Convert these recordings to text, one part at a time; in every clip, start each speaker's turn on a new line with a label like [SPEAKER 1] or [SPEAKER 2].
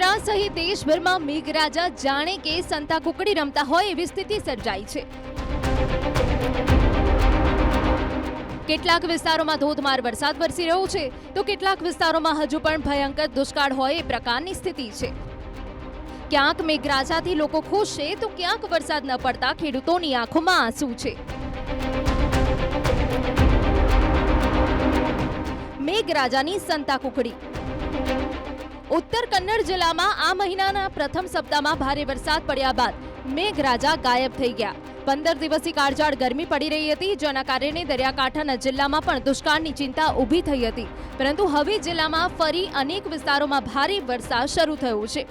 [SPEAKER 1] ગુજરાત સહિત દેશભરમાં મેઘરાજા જાણે કે સંતા કુકડી રમતા હોય એવી સ્થિતિ સર્જાઈ છે। કેટલાક વિસ્તારોમાં ધોધમાર વરસાદ વરસી રહ્યો છે તો કેટલાક વિસ્તારોમાં હજુ પણ ભયંકર દુષ્કાળ હોય એ પ્રકારની સ્થિતિ છે। ક્યાંક મેઘરાજાથી લોકો ખુશ છે તો ક્યાંક વરસાદ ન પડતા ખેડૂતોની આંખોમાં આંસુ છે। મેઘરાજાની સંતા કુકડી। ઉત્તર કન્નડ જિલ્લામાં આ મહિનાના પ્રથમ સપ્તાહમાં ભારે વરસાદ પડ્યા બાદ મેઘરાજા ગાયબ થઈ ગયા। 15 દિવસથી કાળઝાળ ગરમી પડી રહી હતી, જેના કારણે દરિયાકાંઠાના જિલ્લામાં પણ દુષ્કાળની ચિંતા ઊભી થઈ હતી, પરંતુ હવે જિલ્લામાં ફરી અનેક વિસ્તારોમાં ભારે વરસાદ શરૂ થયો છે।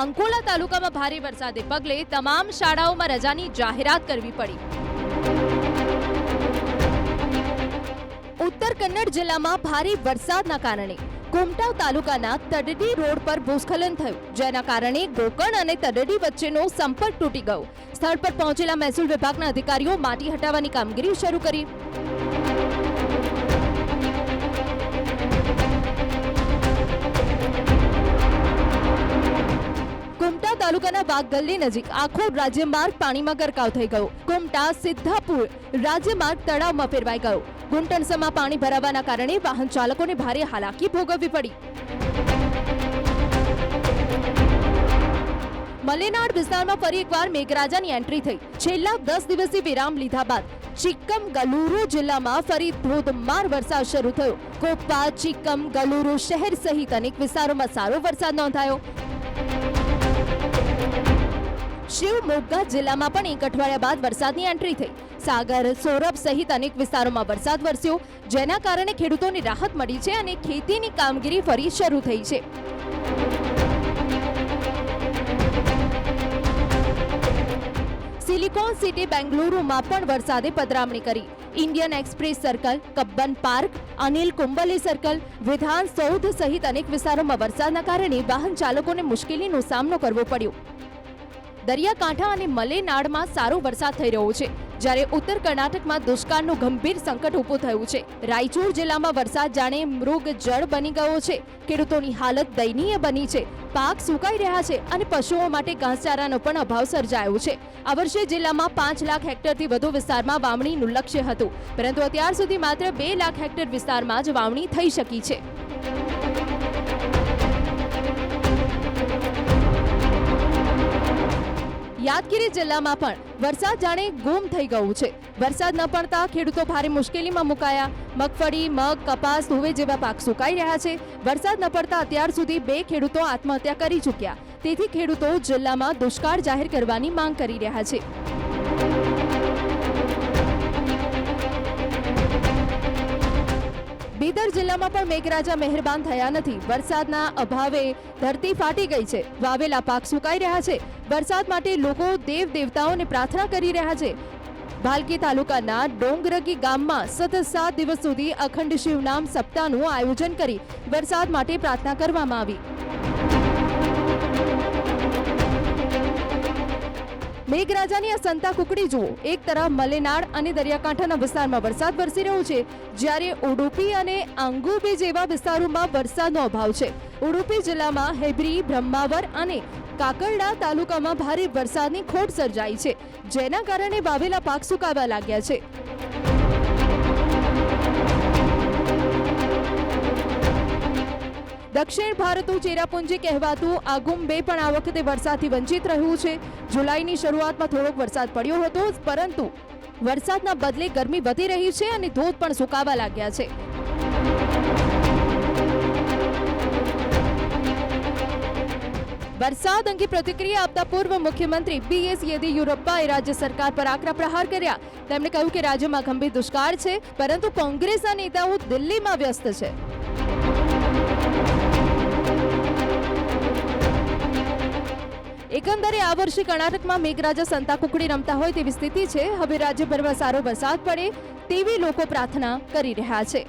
[SPEAKER 1] અંકોલા તાલુકામાં ભારે વરસાદને પગલે તમામ શાળાઓમાં રજાની જાહેરાત કરવી પડી। ઉત્તર કન્નડ જિલ્લામાં ભારે વરસાદના કારણે કુમટા તાલુકાના તડડી રોડ પર ભૂસ્ખલન થયું, જેના કારણે ગોકર્ણ અને તડડી વચ્ચેનો સંપર્ક તૂટી ગયો। સ્થળ પર પહોંચેલા મહેસૂલ વિભાગના અધિકારીઓ માટી હટાવવાની કામગીરી શરૂ કરી। કુમટા તાલુકાના વાઘગલ્લી નજીક આખો રાજ્યમાર્ગ પાણીમાં ગરકાવ થઈ ગયો। કુમટા સિદ્ધાપુર રાજ્યમાર્ગ તળાવમાં ફેરવાઈ ગયો। ગુંટણસામાં પાણી ભરાવાના કારણે વાહન ચાલકોને ભારે હાલાકી ભોગવવી પડી। મલેનાડ વિસ્તારમાં ફરી એકવાર મેઘરાજાની એન્ટ્રી થઈ। છેલ્લા 10 દિવસથી વિરામ લીધા બાદ ચિક્કમગલુરુ જિલ્લામાં ફરી ધોધમાર વરસાદ શરૂ થયો। કોપ્પા, ચિક્કમગલુરુ શહેર સહિત અનેક વિસ્તારોમાં સારો વરસાદ નોંધાયો। શિવમોગ્ગા જિલ્લામાં પણ એક અઠવાડિયા બાદ વરસાદની એન્ટ્રી થઈ। સાગર, સોરભ સહિત અનેક વિસ્તારોમાં વરસાદ વરસ્યો, જેના કારણે ખેડૂતોને રાહત મળી છે અને ખેતીની કામગીરી ફરી શરૂ થઈ છે। સિલિકોન સિટી બેંગલુરુમાં પણ વરસાદે પધરામણી કરી। Indian express circle, Cubbon park, Anil Kumble circle, વિધાન સૌધ સહિત અનેક વિસ્તારોમાં વરસાદના કારણે વાહન ચાલકોને મુશ્કેલીનો સામનો કરવો પડ્યો। દરિયાકાંઠા અને મલેનાડમાં સારો વરસાદ થઈ રહ્યો છે, જ્યારે ઉત્તર કર્ણાટકમાં દુષ્કાળનું ગંભીર સંકટ ઊભું થયું છે। રાયચૂર જિલ્લામાં વરસાદ જાણે મૃગ જળ બની ગયો છે। ખેડૂતોની હાલત દયનીય બની છે। પાક સુકાઈ રહ્યા છે અને પશુઓ માટે ઘાસચારાનો પણ અભાવ સર્જાયો છે। આ વર્ષે જિલ્લામાં 5 લાખ હેક્ટરથી વધુ વિસ્તારમાં વાવણીનું લક્ષ્ય હતું, પરંતુ અત્યાર સુધી માત્ર 2 લાખ હેક્ટર વિસ્તારમાં જ વાવણી થઈ શકી છે। યાદગીરી જિલ્લામાં પણ વરસાદ જાણે ગુમ થઈ ગયું છે। વરસાદ ન પડતા ખેડૂતો ભારે મુશ્કેલીમાં મુકાયા। મગફળી, મગ, કપાસ, તુવેર જેવા પાક સુકાઈ રહ્યા છે। વરસાદ ન પડતા અત્યાર સુધી 2 ખેડૂતો આત્મહત્યા કરી ચૂક્યા। તેથી ખેડૂતો જિલ્લામાં દુષ્કાળ જાહેર કરવાની માંગ કરી રહ્યા છે। બીદર જિલ્લામાં પણ મેઘરાજા મહેરબાન થયા નથી। વરસાદના અભાવે ધરતી ફાટી ગઈ છે। વાવેલા પાક સુકાઈ રહ્યા છે। વરસાદ માટે લોકો દેવ દેવતાઓને પ્રાર્થના કરી રહ્યા છે। ભાલકી તાલુકાના ડોંગરગી ગામમાં સતત 7 દિવસ સુધી અખંડ શિવનામ સપ્તાહનું આયોજન કરી વરસાદ માટે પ્રાર્થના કરવામાં આવી। મેઘરાજાની આ સંતા કુકડી જુઓ। એક તરફ મલેનાડ અને દરિયાકાંઠાના વિસ્તારમાં વરસાદ વરસી રહ્યો છે, જ્યારે ઉડુપી અને આંગુબી જેવા વિસ્તારોમાં વરસાદનો અભાવ છે। ઉડુપી જિલ્લામાં હેબરી, બ્રહ્માવર અને કાકરડા તાલુકામાં ભારે વરસાદની ખોટ સર્જાઈ છે, જેના કારણે વાવેલા પાક સુકાવા લાગ્યા છે। દક્ષિણ ભારતનું ચેરાપુંજી કહેવાતું આગુમ્બે પણ આ વખતે વરસાદથી વંચિત રહ્યું છે। જુલાઈની શરૂઆતમાં થોડોક વરસાદ પડ્યો હતો, પરંતુ વરસાદના બદલે ગરમી વધી રહી છે અને ધોધ પણ સુકાવા લાગ્યા છે। વરસાદ અંગે પ્રતિક્રિયા આપતા પૂર્વ મુખ્યમંત્રી BS યેદિયુરપ્પાએ રાજ્ય સરકાર પર આકરા પ્રહાર કર્યા। તેમણે કહ્યું કે રાજ્યમાં ગંભીર દુષ્કાળ છે, પરંતુ કોંગ્રેસના નેતાઓ દિલ્હીમાં વ્યસ્ત છે। એકંદરે આ વર્ષે કર્ણાટકમાં મેઘરાજા સંતા કુકડી રમતા હોય તેવી સ્થિતિ છે। હવે રાજ્યભરમાં સારો વરસાદ પડે તેવી લોકો પ્રાર્થના કરી રહ્યા છે।